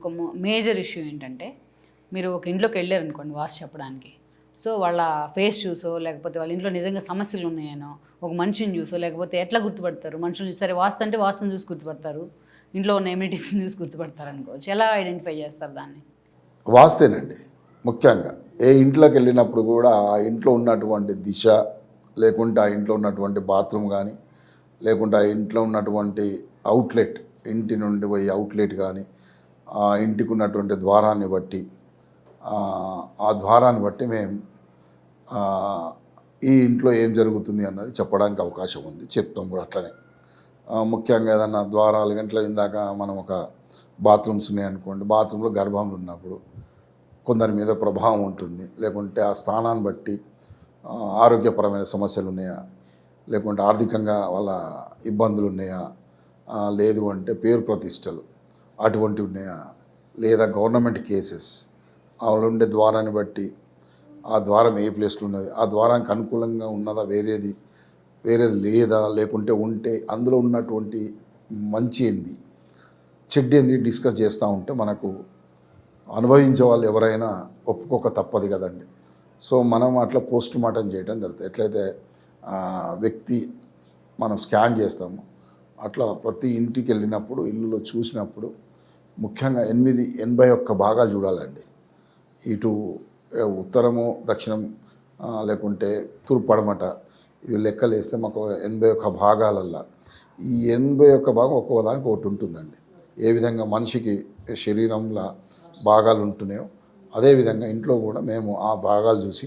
ఒక major issue ఏంటంటే మీరు ఒక ఇంట్లోకి వెళ్ళారనుకోండి వాస్తు చెప్పడానికి. సో వాళ్ళ ఫేస్ చూసో లేకపోతే వాళ్ళ ఇంట్లో నిజంగా సమస్యలు ఉన్నాయనో ఒక మనిషిని చూసో లేకపోతే ఎట్లా గుర్తుపడతారు మనుషులు? సరే వాస్తు అంటే వాస్తుని చూసి గుర్తుపడతారు, ఇంట్లో ఉన్న ఎమ్యూనిటీస్ని చూసి గుర్తుపడతారు అనుకోవచ్చు. ఎలా ఐడెంటిఫై చేస్తారు దాన్ని? వాస్తేనండి. ముఖ్యంగా ఏ ఇంట్లోకి వెళ్ళినప్పుడు కూడా ఆ ఇంట్లో ఉన్నటువంటి దిశ, లేకుంటే ఆ ఇంట్లో ఉన్నటువంటి బాత్రూమ్ కానీ, లేకుంటే ఆ ఇంట్లో ఉన్నటువంటి అవుట్లెట్, ఇంటి నుండి పోయి అవుట్లెట్ కానీ, ఆ ఇంటికి ఉన్నటువంటి ద్వారాన్ని బట్టి, ఆ ద్వారాన్ని బట్టి మేము ఈ ఇంట్లో ఏం జరుగుతుంది అన్నది చెప్పడానికి అవకాశం ఉంది. చెప్తాం కూడా అట్లనే. ముఖ్యంగా ఏదన్నా ద్వారాలు గంటల ఇందాక మనం ఒక బాత్రూమ్స్ ఉన్నాయనుకోండి, బాత్రూంలో గర్భంలో ఉన్నప్పుడు కొందరి మీద ప్రభావం ఉంటుంది. లేకుంటే ఆ స్థానాన్ని బట్టి ఆరోగ్యపరమైన సమస్యలు ఉన్నాయా, లేకుంటే ఆర్థికంగా వాళ్ళ ఇబ్బందులు ఉన్నాయా, లేదు అంటే పేరు ప్రతిష్టలు అటువంటివి ఉన్నాయా, లేదా గవర్నమెంట్ కేసెస్, వాళ్ళు ఉండే ద్వారాన్ని బట్టి ఆ ద్వారం ఏ ప్లేస్లో ఉన్నది, ఆ ద్వారానికి అనుకూలంగా ఉన్నదా వేరేది లేదా, లేకుంటే ఉంటే అందులో ఉన్నటువంటి మంచి ఏంది చెడ్డ ఏంది డిస్కస్ చేస్తూ ఉంటే మనకు అనుభవించే వాళ్ళు ఎవరైనా ఒప్పుకోక తప్పదు కదండి. సో మనం అట్లా పోస్ట్ మార్టం చేయడం జరుగుతుంది. ఎట్లయితే వ్యక్తి మనం స్కాన్ చేస్తాము అట్లా ప్రతి ఇంటికి వెళ్ళినప్పుడు ఇల్లులో చూసినప్పుడు ముఖ్యంగా 81 భాగాలు చూడాలండి. ఇటు ఉత్తరము దక్షిణం లేకుంటే తూర్పు పడమట ఇవి లెక్కలు వేస్తే మాకు 81 భాగాలల్లో ఈ 81 భాగం ఒక్కొక్కదానికి ఒకటి ఉంటుందండి. ఏ విధంగా మనిషికి శరీరంలో భాగాలు ఉంటున్నాయో అదేవిధంగా ఇంట్లో కూడా మేము ఆ భాగాలు చూసి,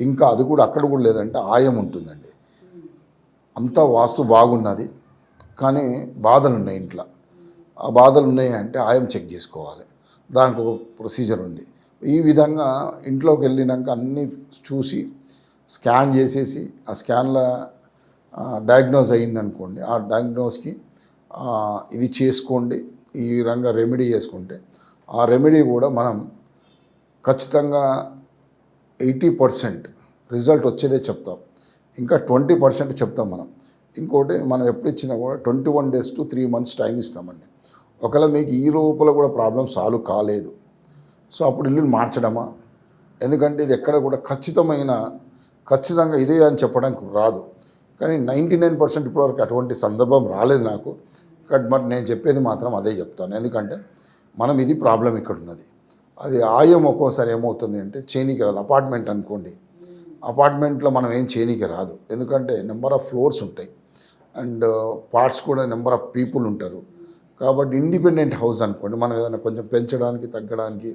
ఇంకా అది కూడా అక్కడ కూడా లేదంటే ఆయం ఉంటుందండి. అంతా వాస్తు బాగున్నది కానీ బాధలు ఉన్నాయి ఇంట్లో, ఆ బాధలు ఉన్నాయి అంటే ఆయం చెక్ చేసుకోవాలి. దానికి ఒక ప్రొసీజర్ ఉంది. ఈ విధంగా ఇంట్లోకి వెళ్ళినాక అన్నీ చూసి స్కాన్ చేసేసి ఆ స్కాన్లో డయాగ్నోజ్ అయ్యిందనుకోండి, ఆ డయాగ్నోస్కి ఇది చేసుకోండి, ఈ విధంగా రెమెడీ చేసుకుంటే ఆ రెమెడీ కూడా మనం ఖచ్చితంగా 80% రిజల్ట్ వచ్చేదే చెప్తాం. ఇంకా 20% చెప్తాం మనం. ఇంకోటి మనం ఎప్పుడు ఇచ్చినా కూడా 21 days to 3 months టైం ఇస్తామండి. ఒకవేళ మీకు ఈ లోపల కూడా ప్రాబ్లం సాల్వ్ కాలేదు, సో అప్పుడు ఇల్లుని మార్చడమా, ఎందుకంటే ఇది ఎక్కడ కూడా ఖచ్చితంగా ఇదే అని చెప్పడానికి రాదు. కానీ 99% ఇప్పటివరకు అటువంటి సందర్భం రాలేదు నాకు. మరి నేను చెప్పేది మాత్రం అదే చెప్తాను. ఎందుకంటే మనం ఇది ప్రాబ్లం ఇక్కడ ఉన్నది. అది ఆయం ఒక్కోసారి ఏమవుతుంది అంటే చేయనీకి రాదు. అపార్ట్మెంట్ అనుకోండి, అపార్ట్మెంట్లో మనం ఏం చేయనీకి రాదు. ఎందుకంటే నెంబర్ ఆఫ్ ఫ్లోర్స్ ఉంటాయి అండ్ పార్ట్స్ కూడా నెంబర్ ఆఫ్ పీపుల్ ఉంటారు. కాబట్టి ఇండిపెండెంట్ హౌస్ అనుకోండి, మనం ఏదైనా కొంచెం పెంచడానికి తగ్గడానికి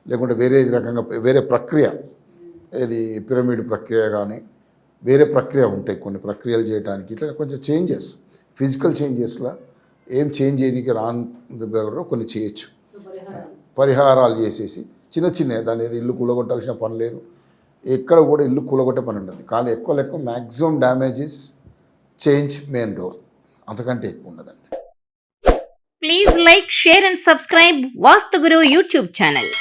లేకుంటే వేరే రకంగా వేరే ప్రక్రియ, ఏది పిరమిడ్ ప్రక్రియ కానీ వేరే ప్రక్రియ ఉంటాయి, కొన్ని ప్రక్రియలు చేయడానికి ఇట్లా కొంచెం చేంజెస్, ఫిజికల్ చేంజెస్లో ఏం చేంజ్ చేయడానికి రాను కొన్ని చేయొచ్చు. పరిహారాలు చేసేసి చిన్న దాని ఏది ఇల్లు కూలగొట్టాల్సిన పని లేదు, ఎక్కడ కూడా ఇల్లు కూలగొట్టే పని ఉండదు. కానీ ఎక్కువ maximum damages change main door, అంతకంటే ఎక్కువ ఉండదండి. Please like, share and subscribe vastu Guru YouTube channel.